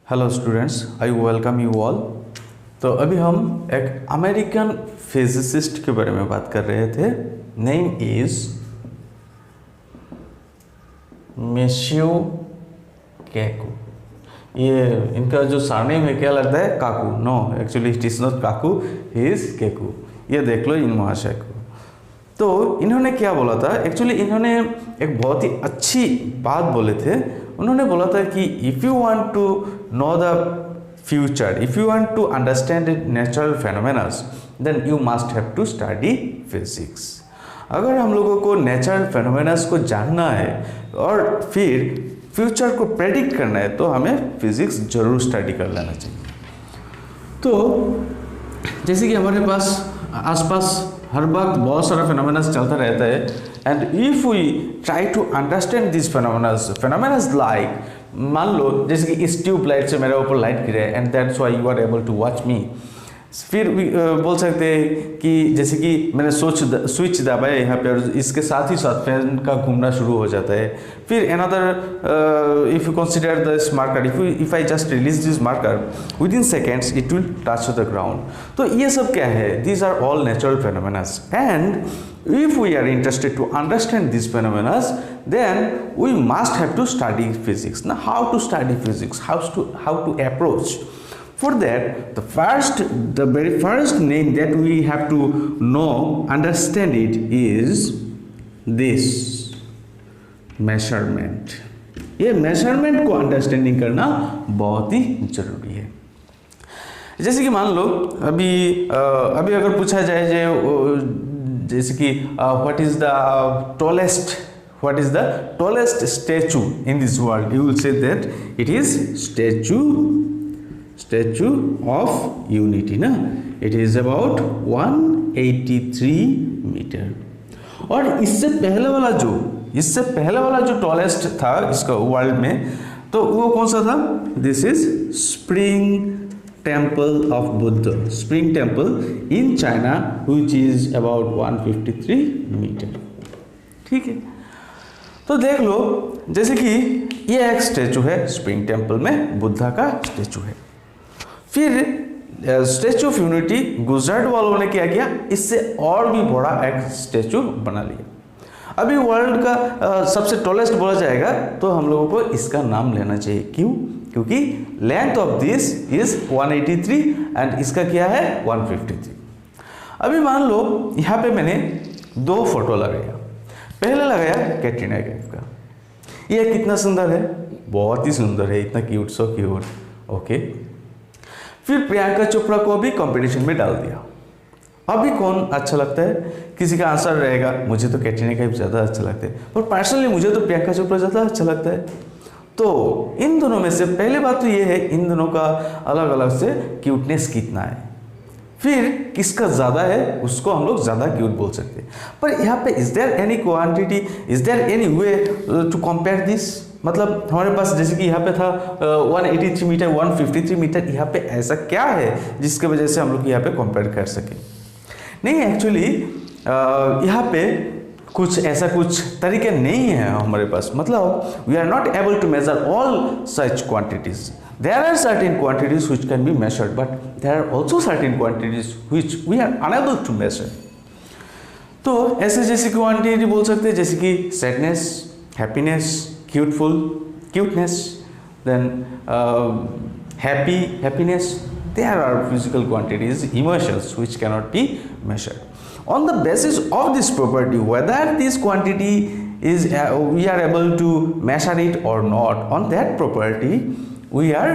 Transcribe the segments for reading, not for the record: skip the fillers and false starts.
Hello students, I welcome you all. तो अभी हम एक अमेरिकन फिजिसिस्ट के बारे में बात कर रहे थे। Name is Michio Kaku. ये इनका जो सरनेम है क्या लगता है? Kaku. No, actually it is not Kaku, he is Kaku. ये देख लो इन महाशय को। तो इन्होंने क्या बोला था? एक्चुअली इन्होंने एक बहुत ही अच्छी बात बोले थे। उन्होंने बोला था कि if you want to know the future, if you want to understand natural phenomenas, then you must have to study physics. अगर हम लोगों को नेचुरल फेनोमेनास को जानना है और फिर फ्यूचर को प्रेडिक्ट करना है तो हमें फिजिक्स जरूर स्टडी कर लेना चाहिए। तो जैसे कि हमारे पास आसपास हर वक्त बहुत सारा फेनोमेनास चलता रहता है, and if we try to understand this phenomenas like, मान लो जैसे कि इस ट्यूब लाइट से मेरे ऊपर लाइट गिरे and that's why you are able to watch me. फिर भी बोल सकते हैं कि जैसे कि मैंने स्विच दबाया यहाँ पे और इसके साथ ही साथ फैन का घूमना शुरू हो जाता है। फिर another if you consider this marker, if I just release this marker within seconds it will touch the ground. तो ये सब क्या है? These are all natural phenomenas, and if we are interested to understand these phenomena, then we must have to study physics. Now, how to study physics? How to approach? For that, the very first name that we have to know, understand it is this measurement. ये measurement को understanding करना बहुत ही जरूरी है। जैसे कि मान लो अभी अगर पूछा जाए जैसे कि what is the tallest statue in this world, you will say that it is statue of unity ना, it is about 183 मीटर। और इससे पहले वाला जो टॉलेस्ट था इसका वर्ल्ड में, तो वो कौन सा था? This is Spring Temple of Buddha, Spring Temple in China, which is about 153 metre. ठीक है, तो देख लो जैसे कि ये एक स्टेचू है, स्प्रिंग टेम्पल में बुद्धा का स्टेचू है। फिर स्टेचू ऑफ यूनिटी गुजरात वालों ने क्या किया? इससे और भी बड़ा एक स्टेचू बना लिया। अभी वर्ल्ड का सबसे टॉलेस्ट बोला जाएगा तो हम लोगों को इसका नाम लेना चाहिए। क्यों? क्योंकि length of this is 183 and इसका क्या है? 153। अभी मान लो यहाँ पे मैंने दो फोटो लगाया। पहले लगाया कैटरीना कैफ का, ये कितना सुंदर है, बहुत ही सुंदर है, इतना क्यूट, सो क्यूट। ओके, फिर प्रियंका चोपड़ा को भी कंपटीशन में डाल दिया। अभी कौन अच्छा लगता है? किसी का आंसर रहेगा मुझे तो कैटरीना कैफ ज़्यादा अच्छा लगता है, पर पर्सनली मुझे तो प्रियंका चोपड़ा ज़्यादा अच्छा लगता है। तो इन दोनों में से पहले बात तो ये है, इन दोनों का अलग अलग से क्यूटनेस कितना है। फिर किसका ज़्यादा है उसको हम लोग ज़्यादा क्यूट बोल सकते हैं। पर यहाँ पे is there any quantity, is there any way to compare this? मतलब हमारे पास जैसे कि यहाँ पे था 183 मीटर, 153 मीटर, यहाँ पे ऐसा क्या है जिसके वजह से हम लोग यहाँ पे कंपेयर कर सकें? नहीं, एक्चुअली यहाँ पे कुछ तरीके नहीं है हमारे पास। मतलब we are not able to measure all such quantities. There are certain quantities which can be measured, but there are also certain quantities which we are unable to measure. तो ऐसे जैसे क्वांटिटी बोल सकते हैं जैसे कि sadness, happiness, cuteness, then happiness. There are physical quantities, emotions which cannot be measured. On the basis of this property, whether this quantity is we are able to measure it or not, on that property we are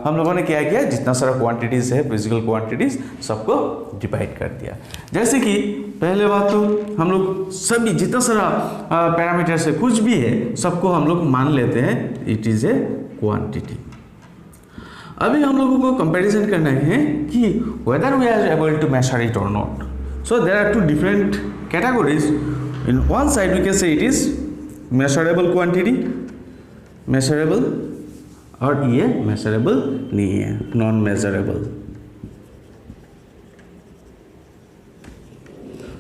हम लोगों ने क्या किया? जितना सारा quantities है, physical quantities, सबको divide कर दिया। जैसे कि पहले बात तो हम लोग सभी जितना सारा पैरामीटर्स है, कुछ भी है, सबको हम लोग मान लेते हैं इट इज ए क्वांटिटी। अभी हम लोगों को कंपैरिजन करना है कि whether we are able to measure it और not. So there are two different categories. In one side we can say it is measurable quantity, measurable, और ये मेजरेबल नहीं है, नॉन मेजरेबल।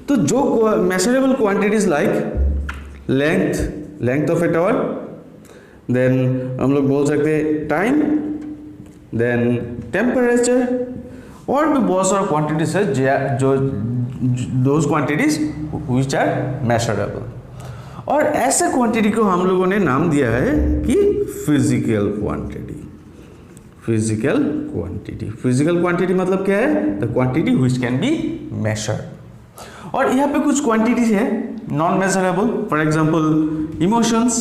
तो जो measurable quantities like length of a tower, then हम लोग बोल सकते हैं टाइम, देन टेम्परेचर, और भी बहुत सारा क्वांटिटीज है जो those quantities which are measurable. और ऐसे क्वांटिटी को हम लोगों ने नाम दिया है कि physical quantity. Physical quantity, physical quantity मतलब क्या है? The quantity which can be measured. और यहाँ पे कुछ क्वांटिटीज है non measurable, for example emotions,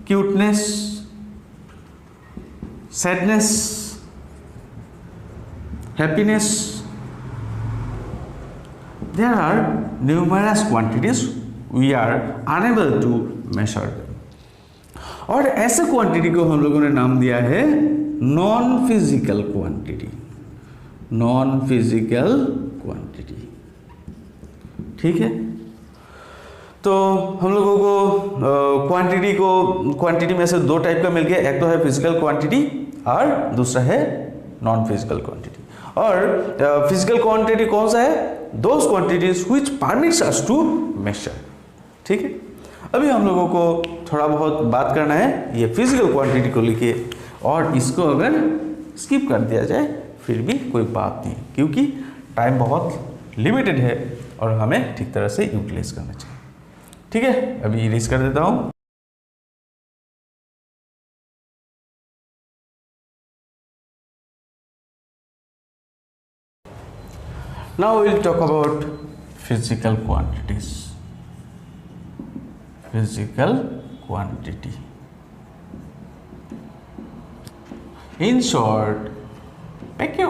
cuteness, sadness, happiness. There are numerous quantities we are unable to measure them. और ऐसे क्वांटिटी को हम लोगों ने नाम दिया है non physical quantity. Non physical quantity, ठीक है। तो हम लोगों को क्वांटिटी में से दो टाइप का मिल गया, एक तो है फिजिकल क्वांटिटी और दूसरा है नॉन फिजिकल क्वांटिटी। और फिजिकल क्वांटिटी कौन सा है? Those quantities which permits us to measure, ठीक है। अभी हम लोगों को थोड़ा बहुत बात करना है ये फिजिकल क्वांटिटी को लेके, और इसको अगर स्किप कर दिया जाए फिर भी कोई बात नहीं, क्योंकि टाइम बहुत लिमिटेड है और हमें ठीक तरह से यूटिलाइज करना चाहिए, ठीक है। अभी इरेज कर देता हूं। Now we'll talk about physical quantities. Physical quantity. In short, PQ.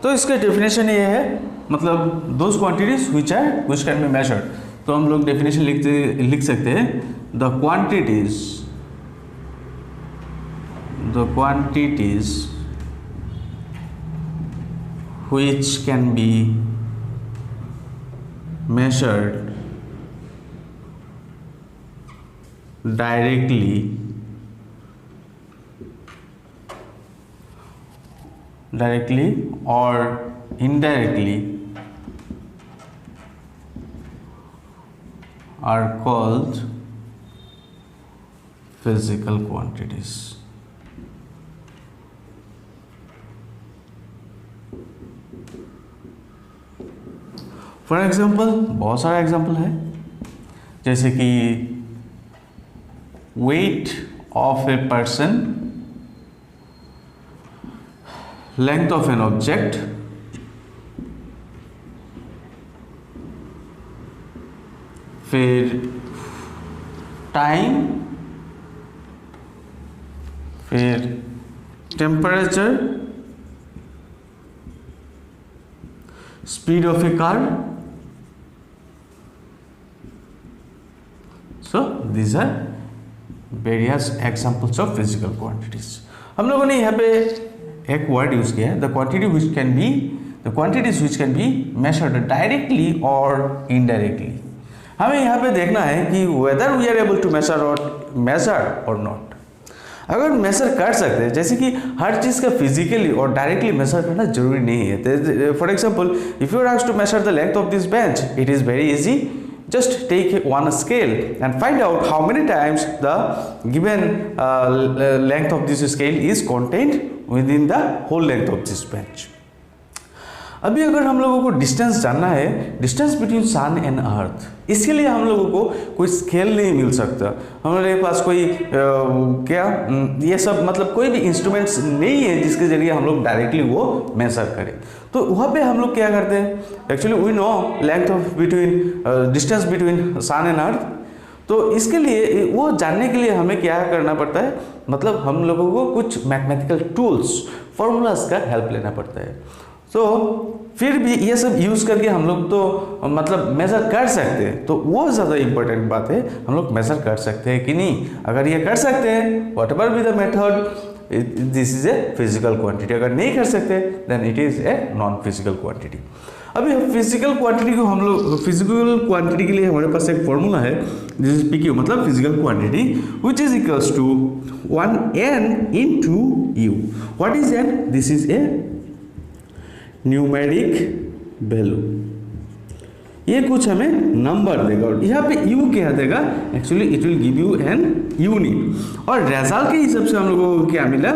तो इसका डेफिनेशन ये है, मतलब those quantities which can be measured. तो हम लोग डेफिनेशन लिख सकते हैं the quantities which can be measured directly or indirectly are called physical quantities. For example बहुत सारा एग्जाम्पल है, जैसे कि weight of a person, length of an object, फिर टाइम, फिर temperature, speed of A car. So these are various examples of physical quantities. हम लोगों ने यहाँ पे एक वर्ड यूज किया है, the quantities which can be measured directly or indirectly. हमें यहाँ पे देखना है कि whether we are able to measure or not. अगर मेजर कर सकते हैं, जैसे कि हर चीज़ का फिजिकली और डायरेक्टली मेजर करना जरूरी नहीं है। For example, if you are asked to measure the length of this bench, it is very easy. Just take one scale and find out how many times the given length of this scale is contained within the whole length of this bench. अभी अगर हम लोगों को distance जानना है, distance between sun and earth, इसके लिए हम लोगों को कोई स्केल नहीं मिल सकता। हमारे पास कोई ये सब मतलब कोई भी इंस्ट्रूमेंट्स नहीं है जिसके जरिए हम लोग डायरेक्टली वो मेजर करें। तो वहाँ पे हम लोग क्या करते हैं, actually we know length of between distance between sun and earth. तो इसके लिए वो जानने के लिए हमें क्या करना पड़ता है, मतलब हम लोगों को कुछ मैथमेटिकल टूल्स, फॉर्मूलाज का हेल्प लेना पड़ता है। तो फिर भी ये सब यूज़ करके हम लोग तो मतलब मेज़र कर सकते हैं, तो वो ज़्यादा इम्पोर्टेंट बात है, हम लोग मेज़र कर सकते हैं कि नहीं। अगर ये कर सकते हैं, whatever be the method, this is a physical quantity. अगर नहीं कर सकते then it is a non physical quantity. अभी फिजिकल क्वांटिटी को हम लोग, फिजिकल क्वांटिटी के लिए हमारे पास एक फॉर्मूला है, दिस इज PQ, मतलब physical quantity, which is equals to 1n into u। What is n? This is a numeric value. ये कुछ हमें नंबर देगा और यहाँ पे यू क्या देगा, actually it will give you an unit. और रिजल्ट के हिसाब से हम लोगों को क्या मिला,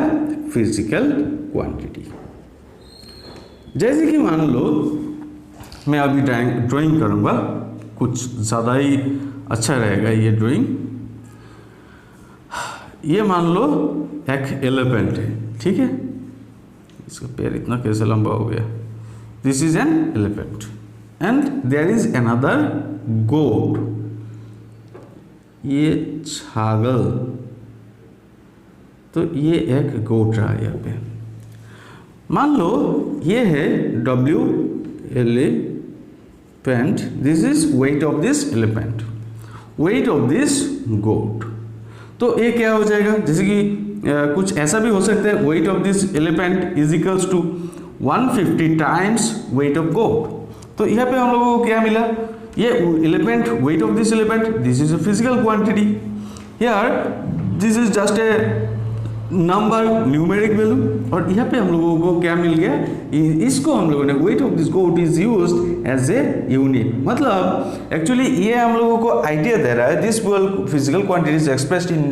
फिजिकल क्वांटिटी। जैसे कि मान लो मैं अभी ड्राइंग करूँगा, कुछ ज़्यादा ही अच्छा रहेगा ये ड्राइंग। ये मान लो एक एलिफेंट है, ठीक है, इसका पैर इतना कैसे लंबा हो गया। This is an elephant and there is another goat, ये छागल, तो ये एक गोट रहा यहाँ पे। मान लो ये है W elephant, this is weight of this elephant, weight of this goat. तो ये क्या हो जाएगा, जैसे कि कुछ ऐसा भी हो सकता है, weight of this elephant is equals to 150 times weight of goat. तो यहाँ पे हम लोगों को क्या मिला, ये elephant, weight of this elephant, this is a physical quantity, here this is just a number, numeric value. और यहाँ पे हम लोगों को क्या मिल गया, इसको हम लोगों ने weight of this goat is used as a unit. मतलब एक्चुअली ये हम लोगों को आइडिया दे रहा है, this physical quantity is expressed in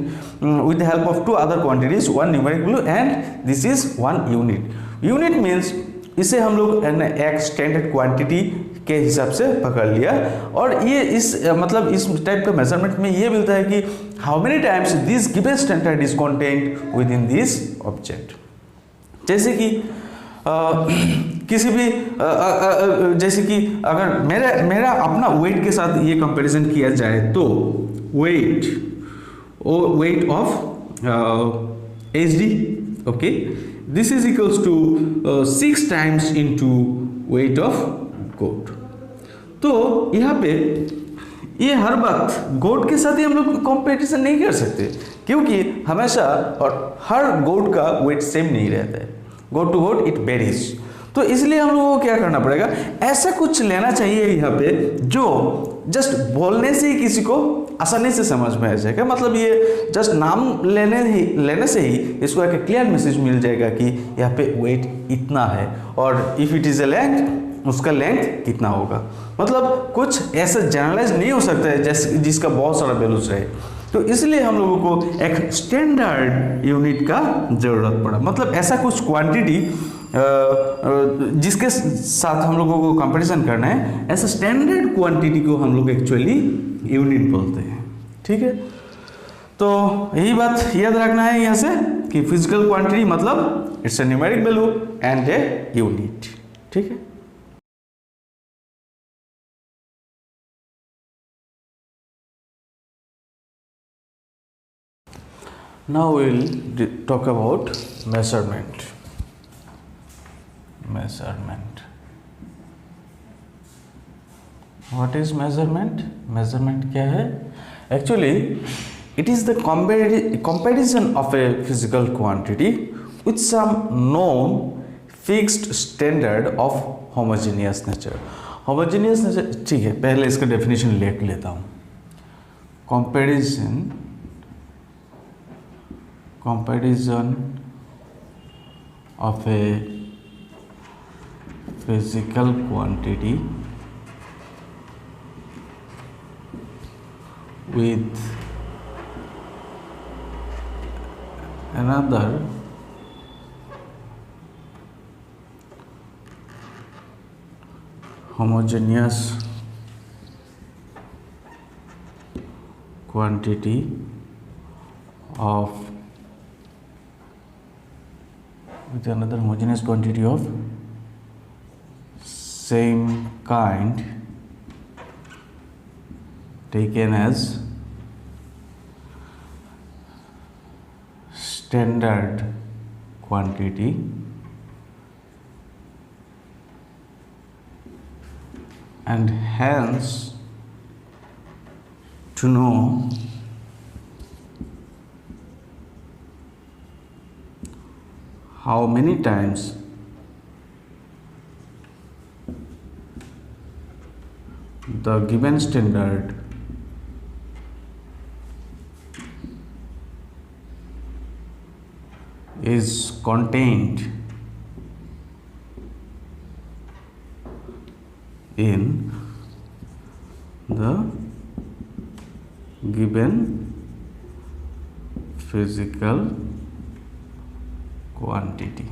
with the help of two other quantities, one numeric value and this is one unit. Unit means इसे हम लोग एक स्टैंडर्ड क्वांटिटी के हिसाब से पकड़ लिया। और ये इस मतलब इस टाइप का मेजरमेंट में ये मिलता है कि how many times this given standard is contained with in this object. जैसे कि किसी भी जैसे कि अगर मेरा अपना वेट के साथ ये कंपैरिजन किया जाए तो weight of HD, okay, this is equals to 6 times into weight of goat. तो यहाँ पे ये हर वक्त गोट के साथ ही हम लोग कंपैरिजन नहीं कर सकते, क्योंकि हमेशा और हर गोट का वेट सेम नहीं रहता है, goat to goat it varies. तो इसलिए हम लोगों को क्या करना पड़ेगा, ऐसा कुछ लेना चाहिए यहाँ पे जो जस्ट बोलने से ही किसी को आसानी से समझ में आ जाएगा। मतलब ये जस्ट नाम लेने से ही इसको एक क्लियर मैसेज मिल जाएगा कि यहाँ पे वेट इतना है और if it is a length, उसका लेंथ कितना होगा। मतलब कुछ ऐसा जनरलाइज नहीं हो सकता है जैसे जिसका बहुत सारा वैल्यूज रहे। तो इसलिए हम लोगों को एक स्टैंडर्ड यूनिट का जरूरत पड़ा। मतलब ऐसा कुछ क्वांटिटी जिसके साथ हम लोगों को कंपैरिजन करना है, ऐसा स्टैंडर्ड क्वांटिटी को हम लोग एक्चुअली यूनिट बोलते हैं, ठीक है। तो यही बात याद रखना है यहाँ से कि फिजिकल क्वांटिटी मतलब it's a numeric value and a unit, ठीक है। Now we will talk about measurement. Measurement. What is measurement? Measurement क्या है? Actually, it is the comparison of a physical quantity with some known fixed standard of homogeneous nature. Homogeneous nature, ठीक है, पहले इसका definition लिख लेता हूँ. Comparison of a physical quantity with another homogeneous quantity of with another homogeneous quantity of same kind taken as standard quantity and hence to know how many times the given standard is contained in the given physical quantity.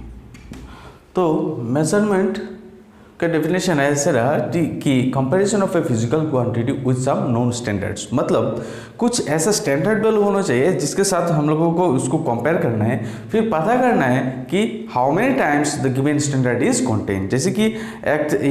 तो measurement का definition ऐसे रहा कि comparison of a physical quantity with some known standards, मतलब कुछ ऐसा standard value होना चाहिए जिसके साथ हम लोगों को उसको कंपेयर करना है, फिर पता करना है कि how many times the given standard is contain. जैसे कि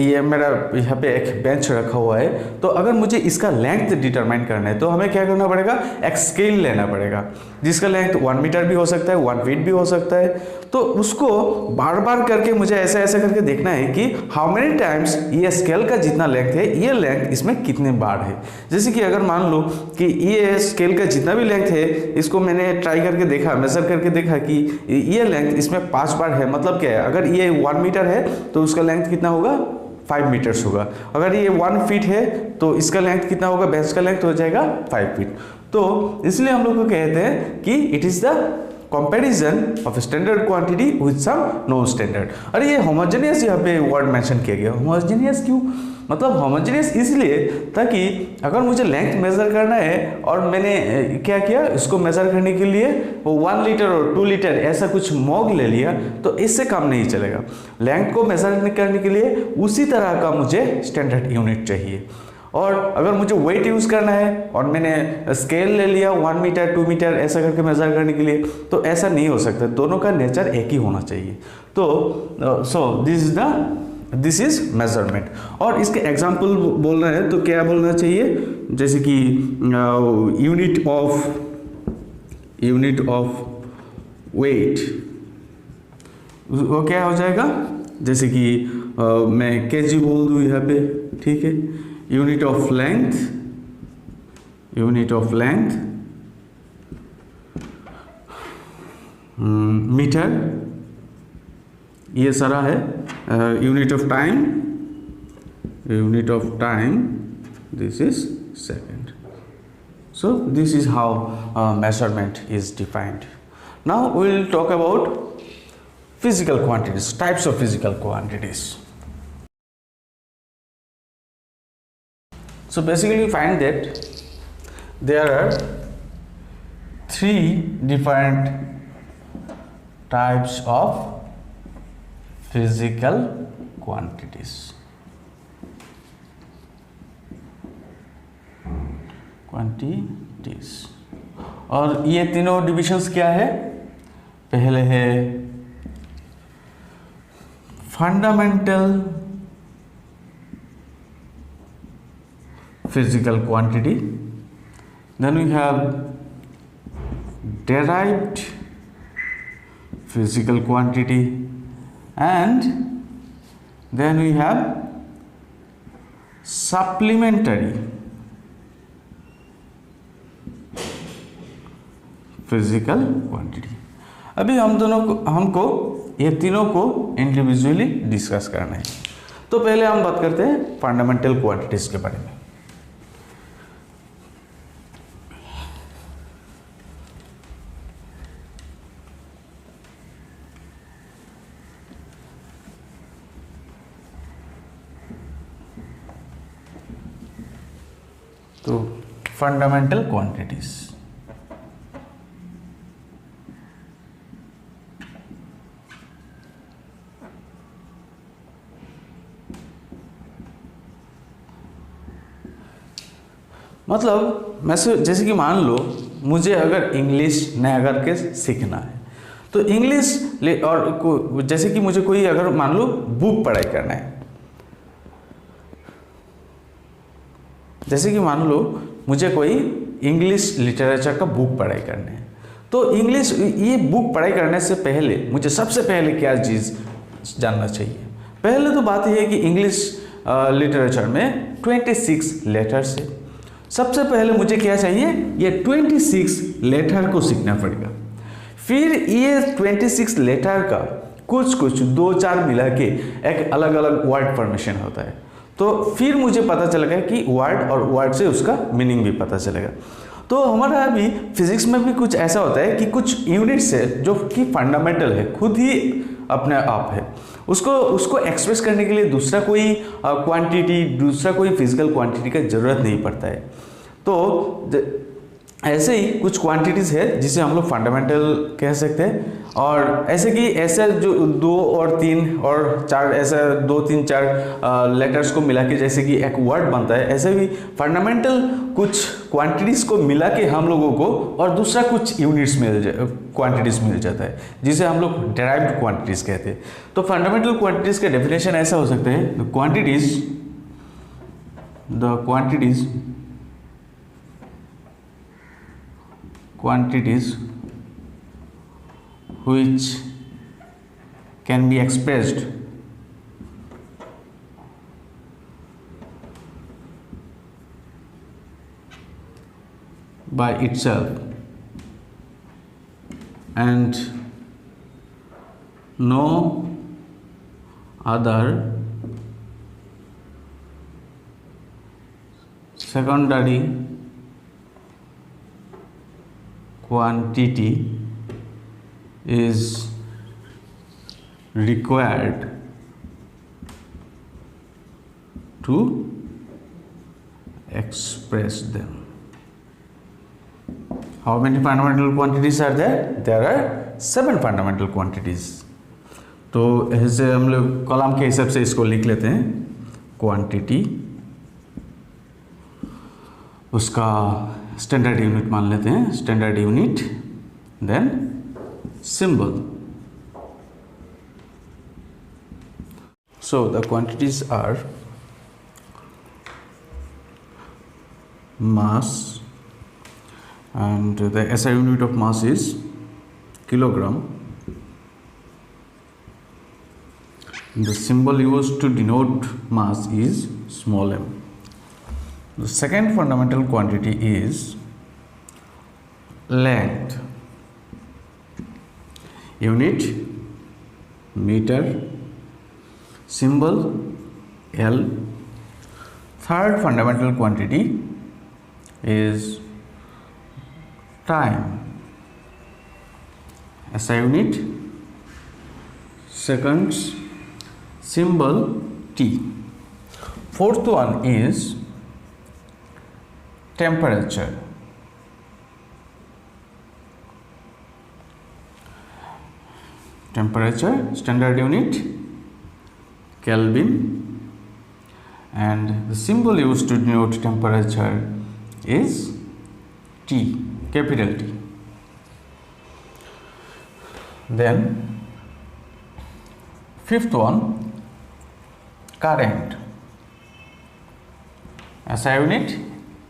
ये मेरा यहाँ पे एक बेंच रखा हुआ है, तो अगर मुझे इसका लेंथ डिटरमाइन करना है तो हमें क्या करना पड़ेगा, एक स्केल लेना पड़ेगा जिसका लेंथ 1 मीटर भी हो सकता है, 1 फीट भी हो सकता है। तो उसको बार बार करके मुझे ऐसा ऐसा करके देखना है कि हाउ मेनी टाइम्स ये स्केल का जितना लेंथ है, ये लेंथ इसमें कितने बार है। जैसे कि अगर मान लो कि ये स्केल का जितना भी लेंथ है, इसको मैंने ट्राई करके देखा, मेजर करके देखा कि ये लेंथ इसमें 5 बार है, मतलब क्या है, अगर ये 1 मीटर है तो उसका लेंथ कितना होगा, 5 मीटर्स होगा। अगर ये 1 फीट है तो इसका लेंथ कितना होगा, बेंच का लेंथ हो जाएगा 5 फीट। तो इसलिए हम लोग को कहते हैं कि it is the comparison of standard quantity with some non standard. और ये होमोजेनियस यहाँ पे वर्ड मेंशन किया गया। होमोजेनियस क्यों, मतलब होमोजेनियस इसलिए ताकि अगर मुझे लेंथ मेजर करना है और मैंने क्या किया, इसको मेजर करने के लिए वो 1 लीटर और 2 लीटर ऐसा कुछ मॉग ले लिया, तो इससे काम नहीं चलेगा। लेंथ को मेजर करने के लिए उसी तरह का मुझे स्टैंडर्ड यूनिट चाहिए। और अगर मुझे वेट यूज़ करना है और मैंने स्केल ले लिया 1 मीटर 2 मीटर ऐसा करके मेजर करने के लिए, तो ऐसा नहीं हो सकता, दोनों का नेचर एक ही होना चाहिए। तो सो दिस इज मेजरमेंट। और इसके एग्जाम्पल बोलना है तो क्या बोलना चाहिए, जैसे कि यूनिट ऑफ वेट, वो क्या हो जाएगा, जैसे कि मैं केजी बोल दूँ यहाँ पे, ठीक है। यूनिट ऑफ लेंथ मीटर, ये सारा है। Unit of time this is second. So this is how measurement is defined. Now we will talk about physical quantities, types of physical quantities. So basically we find that there are 3 different types of physical quantities. और ये तीनों divisions क्या है, पहले है fundamental physical quantity, then we have derived physical quantity, and then we have supplementary physical quantity। अभी हमको ये तीनों को इंडिविजुअली डिस्कस करना है। तो पहले हम बात करते हैं फंडामेंटल क्वांटिटीज के बारे में। तो फंडामेंटल क्वांटिटीज, मतलब मैं जैसे कि मान लो मुझे अगर इंग्लिश नया करके सीखना है, तो इंग्लिश और जैसे कि मुझे कोई अगर मान लो बुक पढ़ाई करना है, जैसे कि मान लो मुझे कोई इंग्लिश लिटरेचर का बुक पढ़ाई करना है, तो इंग्लिश ये बुक पढ़ाई करने से पहले मुझे सबसे पहले क्या चीज़ जानना चाहिए। पहले तो बात यह है कि इंग्लिश लिटरेचर में 26 लेटर्स है। सबसे पहले मुझे क्या चाहिए, ये 26 लेटर को सीखना पड़ेगा। फिर ये 26 लेटर का कुछ 2-4 मिला के एक अलग अलग वर्ड फॉर्मेशन होता है। तो फिर मुझे पता चलेगा कि वर्ड और वर्ड से उसका मीनिंग भी पता चलेगा। तो हमारा अभी फिजिक्स में भी कुछ ऐसा होता है कि कुछ यूनिट्स है जो कि फंडामेंटल है, खुद ही अपने आप है, उसको उसको एक्सप्रेस करने के लिए दूसरा कोई क्वांटिटी, दूसरा कोई फिजिकल क्वांटिटी का ज़रूरत नहीं पड़ता है। तो ऐसे ही कुछ क्वांटिटीज़ है जिसे हम लोग फंडामेंटल कह सकते हैं, और ऐसे कि ऐसे जो 2 और 3 और 4 ऐसा 2 3 4 लेटर्स को मिला के जैसे कि एक वर्ड बनता है, ऐसे भी फंडामेंटल कुछ क्वांटिटीज़ को मिला के हम लोगों को और दूसरा कुछ यूनिट्स क्वांटिटीज़ मिल जाता है, जिसे हम लोग डेराइव्ड क्वांटिटीज़ कहते हैं। तो फंडामेंटल क्वांटिटीज़ का डेफिनेशन ऐसा हो सकता है, the quantities which can be expressed by itself and no other secondary quantity is required to express them. How many fundamental quantities are there? There are 7 fundamental quantities. तो ऐसे हम लोग column के हिसाब से इसको लिख लेते हैं। क्वांटिटी, उसका स्टैंडर्ड यूनिट मान लेते हैं, standard unit, then symbol. So the quantities are mass, and the SI unit of mass is kilogram. The symbol used to denote mass is small m. The second fundamental quantity is length. Unit meter, symbol L. Third fundamental quantity is time. SI unit, seconds, symbol T. Fourth one is temperature. Temperature, standard unit Kelvin, and the symbol used to denote temperature is T, capital T. Then fifth one, current. SI unit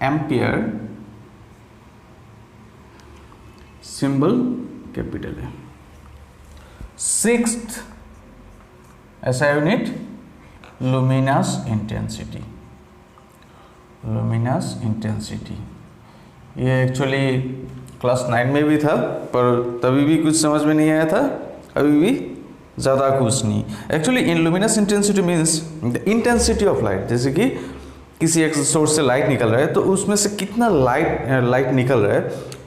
ampere, symbol capital A. Sixth SI unit luminous intensity. Luminous intensity ये actually class 9 में भी था, पर तभी भी कुछ समझ में नहीं आया था, अभी भी ज़्यादा कुछ नहीं। Actually in luminous intensity means the intensity of light. जैसे कि किसी एक सोर्स से लाइट निकल रहा है तो उसमें से कितना लाइट निकल रहा है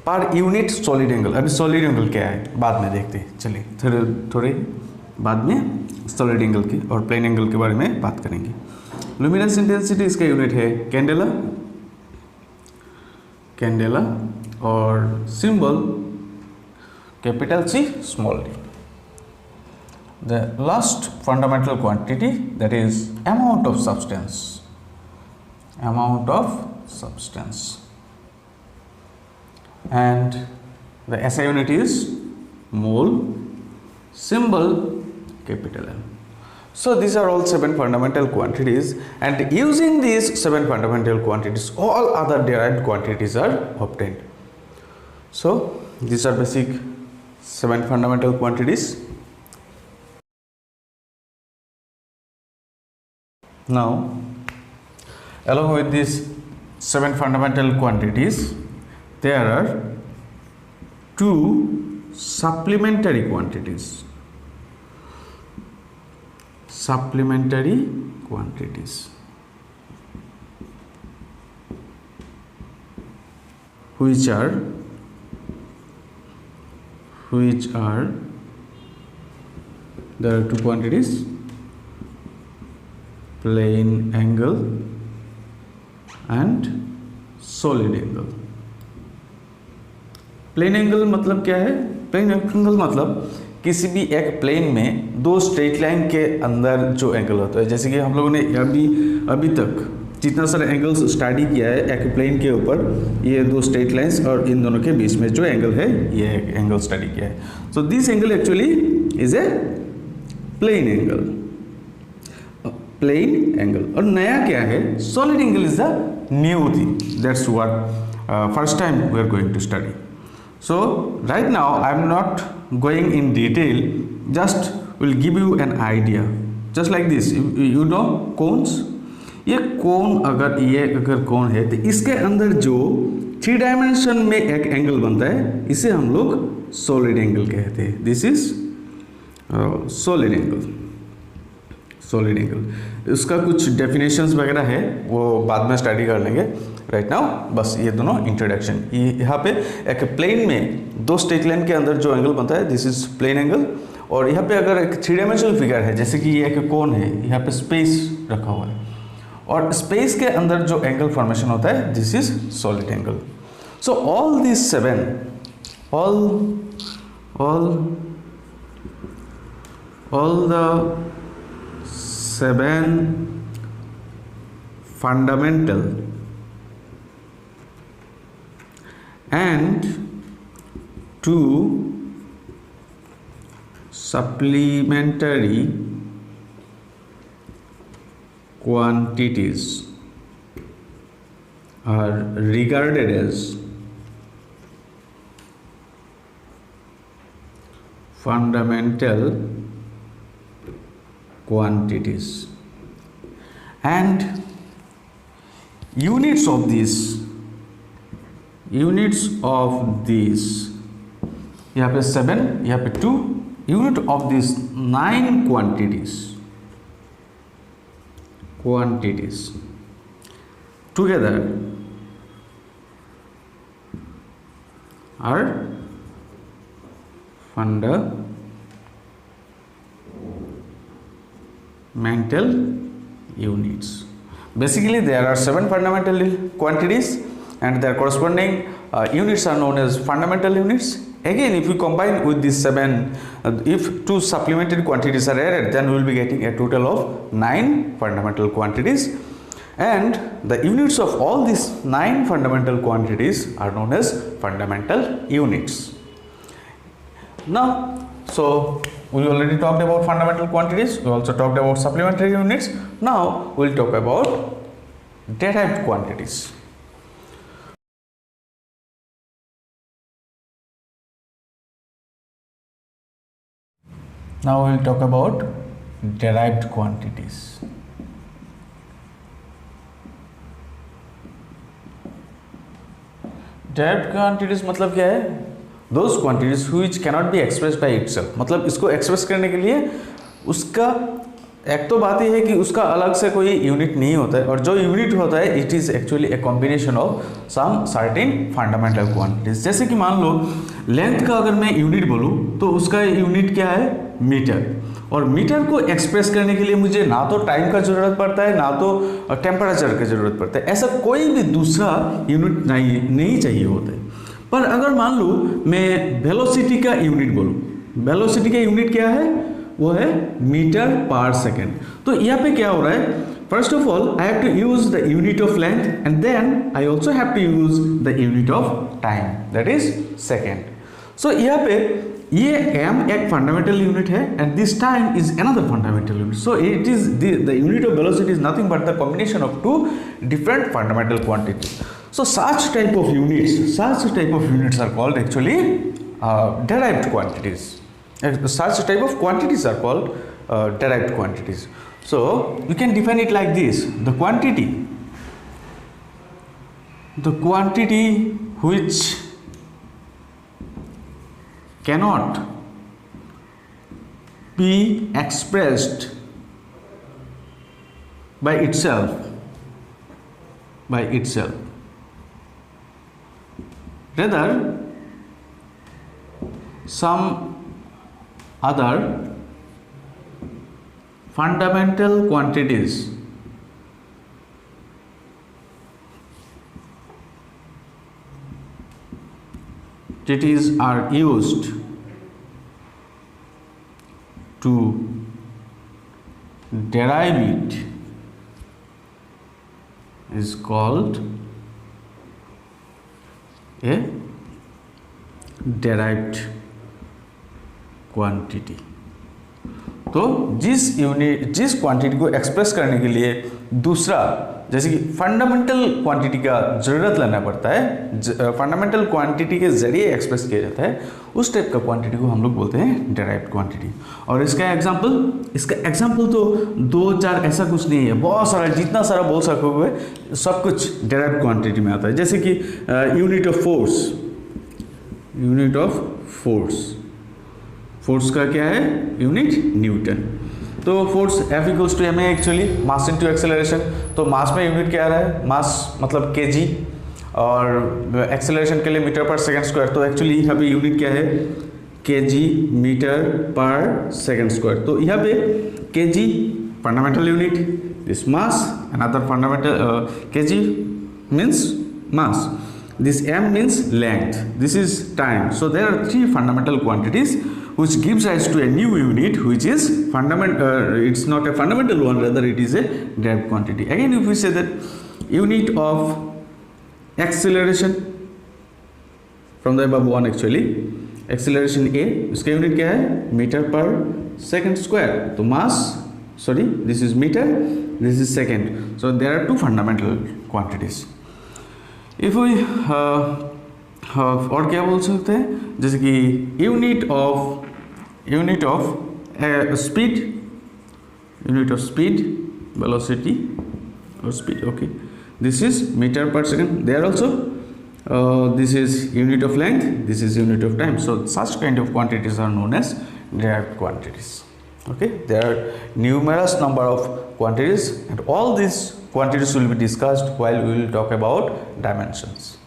पर यूनिट सॉलिड एंगल। अभी सॉलिड एंगल क्या है बाद में देखते हैं, चलिए थोड़े बाद में सॉलिड एंगल के और प्लेन एंगल के बारे में बात करेंगे। लुमिनस इंटेंसिटी इसका यूनिट है कैंडेला और symbol capital C small d। The last fundamental quantity, that is amount of substance. And the SI unit is mole, symbol capital M. So these are all 7 fundamental quantities, and using these 7 fundamental quantities all other derived quantities are obtained. So these are basic 7 fundamental quantities. Now along with these 7 fundamental quantities, there are 2 supplementary quantities. Which are there are 2 quantities plane angle and solid angle. Plane angle मतलब क्या है? Plane angle मतलब किसी भी एक plane में दो straight line के अंदर जो एंगल होता है, जैसे कि हम लोगों ने अभी तक जितना सारा एंगल्स स्टडी किया है एक प्लेन के ऊपर, ये दो स्ट्रेट लाइंस और इन दोनों के बीच में जो एंगल है ये एंगल स्टडी किया है. So this angle actually is a plane angle. Plane angle. और नया क्या है? Solid angle is the new thing. That's what first time we are going to study. So right now I am not going in detail, just will give you an idea, just like this. You know cones. ये अगर कोन है तो इसके अंदर जो 3 dimension में एक angle बनता है इसे हम लोग सॉलिड एंगल कहते हैं. This is solid angle. Solid angle इसका कुछ डेफिनेशंस वगैरह है वो बाद में स्टडी कर लेंगे. राइट नाउ बस ये दोनों इंट्रोडक्शन. यहाँ पे एक प्लेन में दो स्ट्रेट लाइन के अंदर जो एंगल बनता है दिस इज प्लेन एंगल. और यहाँ पे अगर एक 3 डायमेंशनल फिगर है, जैसे कि ये एक कोन है, यहाँ पे स्पेस रखा हुआ है और स्पेस के अंदर जो एंगल फॉर्मेशन होता है this is solid angle. So all this 7 all the 7 fundamental and 2 supplementary quantities are regarded as fundamental quantities, and units of these यहाँ पे 7, यहाँ पे 2, unit of these 9 quantities together are fundamental units. Basically there are 7 fundamental quantities and their corresponding units are known as fundamental units. Again, if we combine with these 7, if 2 supplementary quantities are added, then we will be getting a total of 9 fundamental quantities, and the units of all these 9 fundamental quantities are known as fundamental units. Now, so we already talked about fundamental quantities, we also talked about supplementary units. Now we will talk about derived quantities. Now we will talk about derived quantities. Derived quantities मतलब क्या है? Those quantities which cannot be expressed by itself. मतलब इसको express करने के लिए उसका एक तो बात यह है कि उसका अलग से कोई यूनिट नहीं होता है, और जो यूनिट होता है it is actually a combination of some certain fundamental quantities. जैसे कि मान लो लेंथ का अगर मैं यूनिट बोलूँ तो उसका यूनिट क्या है? मीटर. और मीटर को एक्सप्रेस करने के लिए मुझे ना तो टाइम का ज़रूरत पड़ता है ना तो टेम्परेचर की ज़रूरत पड़ता है. ऐसा कोई भी दूसरा यूनिट नहीं चाहिए होता है. पर अगर मान लो मैं वेलोसिटी का यूनिट बोलूँ, वेलोसिटी का यूनिट क्या है? वो है मीटर पर सेकेंड. तो यहाँ पे क्या हो रहा है? First of all I have to use the unit of length and then I also have to use the unit of time, that is second. So यहाँ पे ये m एक फंडामेंटल यूनिट है and this time is another fundamental unit. So it is the unit of velocity is nothing but the combination of 2 different fundamental quantities. So such type of units are called actually derived quantities. Such type of quantities are called derived quantities. So you can define it like this: the quantity which cannot be expressed by itself. Rather, some other fundamental quantities quantities are used to derive it is called a derived quantity. तो जिस quantity को express करने के लिए दूसरा, जैसे कि fundamental quantity का ज़रूरत लेना पड़ता है, फंडामेंटल क्वांटिटी के ज़रिए एक्सप्रेस किया जाता है, उस टाइप का क्वांटिटी को हम लोग बोलते हैं डेराइव्ड क्वांटिटी। और इसका एग्जाम्पल तो 2-4 ऐसा कुछ नहीं है, बहुत सारा, जितना सारा बोल सकोगे सब कुछ डेराइव्ड क्वांटिटी में आता है। जैसे कि यूनिट ऑफ फोर्स का क्या है यूनिट, न्यूटन। तो force F equals to M है एक्चुअली, मास इनटू एक्सेलरेशन। तो मास में यूनिट क्या आ रहा है, मास मतलब केजी, और एक्सेलरेशन के लिए मीटर पर सेकंड स्क्वायर। तो एक्चुअली यहाँ पे यूनिट क्या है, KG metre per second square. तो यहाँ पे KG fundamental unit, this mass another fundamental, KG means mass, this m means length, this is time. So there are 3 fundamental quantities which gives rise to a new unit which is it's not a fundamental one, rather it is a derived quantity. Again if we say that unit of acceleration from the above one, actually acceleration a, इसका unit क्या है, metre per second square. तो मास, sorry, this is meter, this is second. So there are 2 fundamental quantities. If we और क्या बोल सकते हैं, जैसे कि यूनिट ऑफ स्पीड, वेलोसिटी और speed, okay, this is metre per second. There also this is unit of length, this is unit of time. So such kind of quantities are known as derived quantities. Okay, there are numerous number of quantities, and all these quantities will be discussed while we will talk about dimensions.